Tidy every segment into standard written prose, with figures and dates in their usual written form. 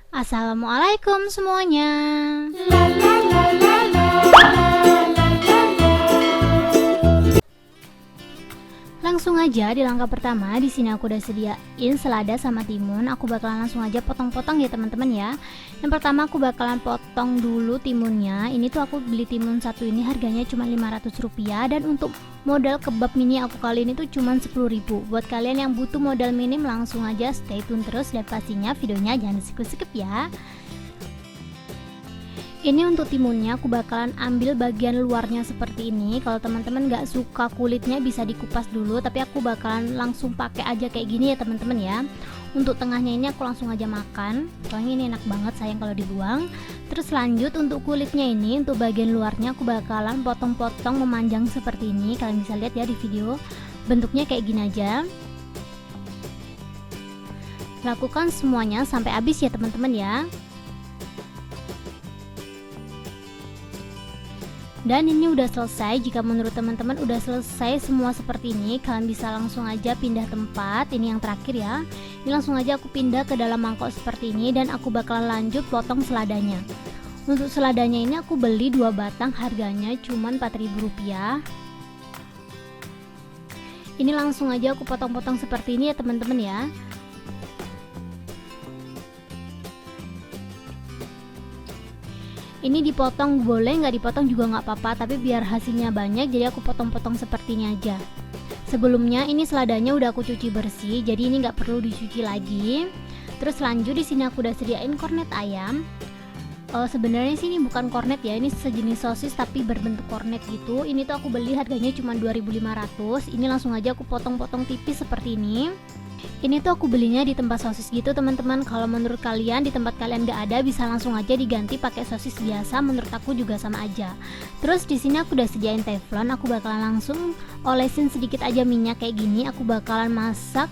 Assalamualaikum semuanya. Langsung aja di langkah pertama, di sini aku udah sediain selada sama timun. Aku bakalan langsung aja potong-potong ya teman-teman ya. Yang pertama aku bakalan potong dulu timunnya. Ini tuh aku beli timun satu ini harganya cuma Rp500, dan untuk modal kebab mini aku kali ini tuh cuma 10.000. Buat kalian yang butuh modal minim langsung aja stay tune terus, dan pastinya videonya jangan skip-skip ya. Ini untuk timunnya aku bakalan ambil bagian luarnya seperti ini. Kalau teman-teman nggak suka kulitnya bisa dikupas dulu, tapi aku bakalan langsung pakai aja kayak gini ya teman-teman ya. Untuk tengahnya ini aku langsung aja makan, soalnya ini enak banget, sayang kalau dibuang. Terus lanjut untuk kulitnya ini, untuk bagian luarnya aku bakalan potong-potong memanjang seperti ini. Kalian bisa lihat ya di video, bentuknya kayak gini aja. Lakukan semuanya sampai habis ya teman-teman ya. Dan ini udah selesai. Jika menurut teman-teman udah selesai semua seperti ini, kalian bisa langsung aja pindah tempat. Ini yang terakhir ya. Ini langsung aja aku pindah ke dalam mangkok seperti ini, dan aku bakalan lanjut potong seladanya. Untuk seladanya ini aku beli 2 batang, harganya cuma Rp4.000. Ini langsung aja aku potong-potong seperti ini ya teman-teman ya. Ini dipotong boleh, nggak dipotong juga nggak apa-apa, tapi biar hasilnya banyak jadi aku potong-potong seperti ini aja. Sebelumnya ini seladanya udah aku cuci bersih, jadi ini nggak perlu dicuci lagi. Terus lanjut di sini aku udah sediain kornet ayam. Sebenarnya sih ini bukan kornet ya, ini sejenis sosis tapi berbentuk kornet gitu. Ini tuh aku beli harganya cuma 2.500. Ini langsung aja aku potong-potong tipis seperti ini. Ini tuh aku belinya di tempat sosis gitu teman-teman. Kalau menurut kalian di tempat kalian gak ada, bisa langsung aja diganti pakai sosis biasa. Menurut aku juga sama aja. Terus di sini aku udah sediain teflon. Aku bakalan langsung olesin sedikit aja minyak kayak gini. Aku bakalan masak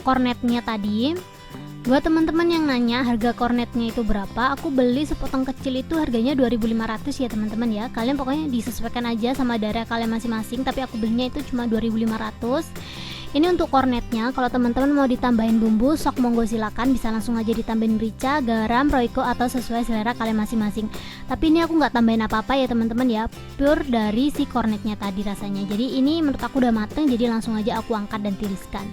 kornetnya tadi. Buat teman-teman yang nanya harga kornetnya itu berapa, aku beli sepotong kecil itu harganya 2.500 ya teman-teman ya. Kalian pokoknya disesuaikan aja sama daerah kalian masing-masing, tapi aku belinya itu cuma 2.500. Ini untuk kornetnya. Kalau teman-teman mau ditambahin bumbu, sok monggo silakan, bisa langsung aja ditambahin merica, garam, roiko, atau sesuai selera kalian masing-masing. Tapi ini aku nggak tambahin apa-apa ya teman-teman ya, pure dari si kornetnya tadi rasanya. Jadi ini menurut aku udah mateng, jadi langsung aja aku angkat dan tiriskan.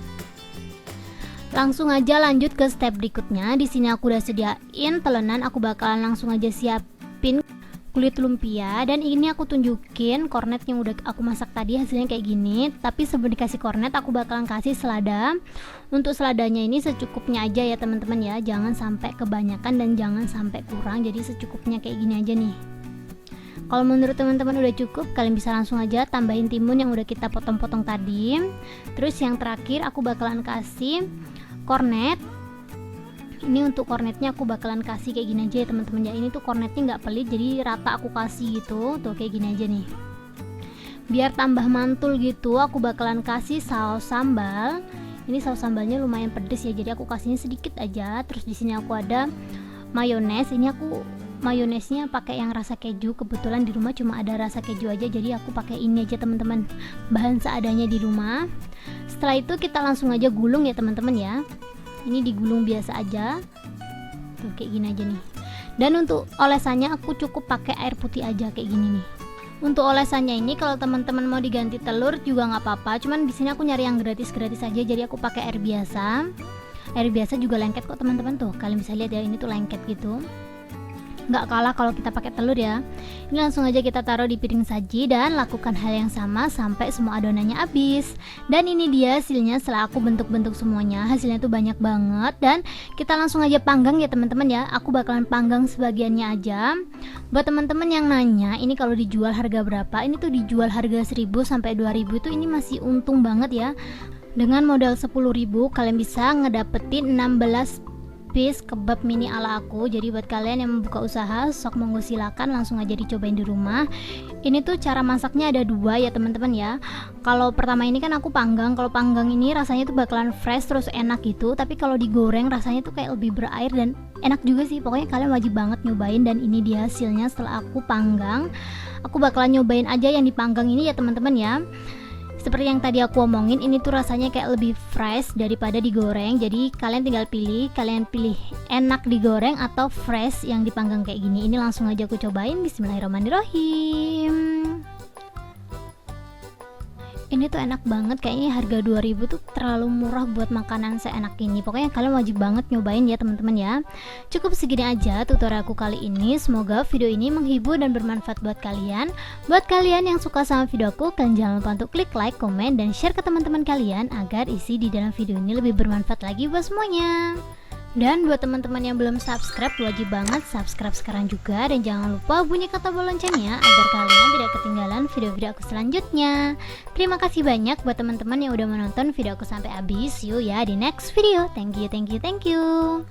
Langsung aja lanjut ke step berikutnya. Di sini aku udah sediain telenan, aku bakalan langsung aja siapin kulit lumpia, dan ini aku tunjukin kornet yang udah aku masak tadi hasilnya kayak gini. Tapi sebelum dikasih kornet aku bakalan kasih selada. Untuk seladanya ini secukupnya aja ya teman-teman ya, jangan sampai kebanyakan dan jangan sampai kurang, jadi secukupnya kayak gini aja nih. Kalau menurut teman-teman udah cukup, kalian bisa langsung aja tambahin timun yang udah kita potong-potong tadi. Terus yang terakhir aku bakalan kasih kornet. Ini untuk kornetnya aku bakalan kasih kayak gini aja ya teman-teman ya. Ini tuh kornetnya nggak pelit, jadi rata aku kasih gitu. Tuh kayak gini aja nih. Biar tambah mantul gitu, aku bakalan kasih saus sambal. Ini saus sambalnya lumayan pedes ya, jadi aku kasihnya sedikit aja. Terus di sini aku ada mayones. Ini aku mayonesnya pakai yang rasa keju. Kebetulan di rumah cuma ada rasa keju aja, jadi aku pakai ini aja teman-teman. Bahan seadanya di rumah. Setelah itu kita langsung aja gulung ya teman-teman ya. Ini digulung biasa aja. Tuh kayak gini aja nih. Dan untuk olesannya aku cukup pakai air putih aja kayak gini nih. Untuk olesannya ini kalau teman-teman mau diganti telur juga nggak apa-apa. Cuman di sini aku nyari yang gratis-gratis aja, jadi aku pakai air biasa. Air biasa juga lengket kok teman-teman, tuh kalian bisa lihat ya, ini tuh lengket gitu. Nggak kalah kalau kita pakai telur ya. Ini langsung aja kita taruh di piring saji dan lakukan hal yang sama sampai semua adonannya habis. Dan ini dia hasilnya setelah aku bentuk-bentuk semuanya. Hasilnya tuh banyak banget, dan kita langsung aja panggang ya teman-teman ya. Aku bakalan panggang sebagiannya aja. Buat teman-teman yang nanya ini kalau dijual harga berapa, ini tuh dijual harga 1.000 sampai 2.000 itu ini masih untung banget ya. Dengan modal 10.000 kalian bisa ngedapetin 16 piece kebab mini ala aku. Jadi buat kalian yang membuka usaha, sok monggo silakan langsung aja dicobain di rumah. Ini tuh cara masaknya ada 2 ya teman-teman ya. Kalau pertama ini kan aku panggang. Kalau panggang ini rasanya tuh bakalan fresh terus enak gitu. Tapi kalau digoreng rasanya tuh kayak lebih berair dan enak juga sih. Pokoknya kalian wajib banget nyobain. Dan ini dia hasilnya setelah aku panggang. Aku bakalan nyobain aja yang dipanggang ini ya teman-teman ya. Seperti yang tadi aku omongin, ini tuh rasanya kayak lebih fresh daripada digoreng. Jadi kalian tinggal pilih, kalian pilih enak digoreng atau fresh yang dipanggang kayak gini. Ini langsung aja aku cobain. Bismillahirrahmanirrahim. Ini tuh enak banget, kayaknya harga 2000 tuh terlalu murah buat makanan seenak ini. Pokoknya kalian wajib banget nyobain ya teman-teman ya. Cukup segini aja tutorialku kali ini. Semoga video ini menghibur dan bermanfaat buat kalian. Buat kalian yang suka sama videoku, kalian jangan lupa untuk klik like, komen, dan share ke teman-teman kalian agar isi di dalam video ini lebih bermanfaat lagi buat semuanya. Dan buat teman-teman yang belum subscribe, wajib banget subscribe sekarang juga. Dan jangan lupa bunyikan tombol loncengnya agar kalian tidak ketinggalan video-video aku selanjutnya. Terima kasih banyak buat teman-teman yang udah menonton video aku sampai habis. See you ya di next video. Thank you, thank you, thank you.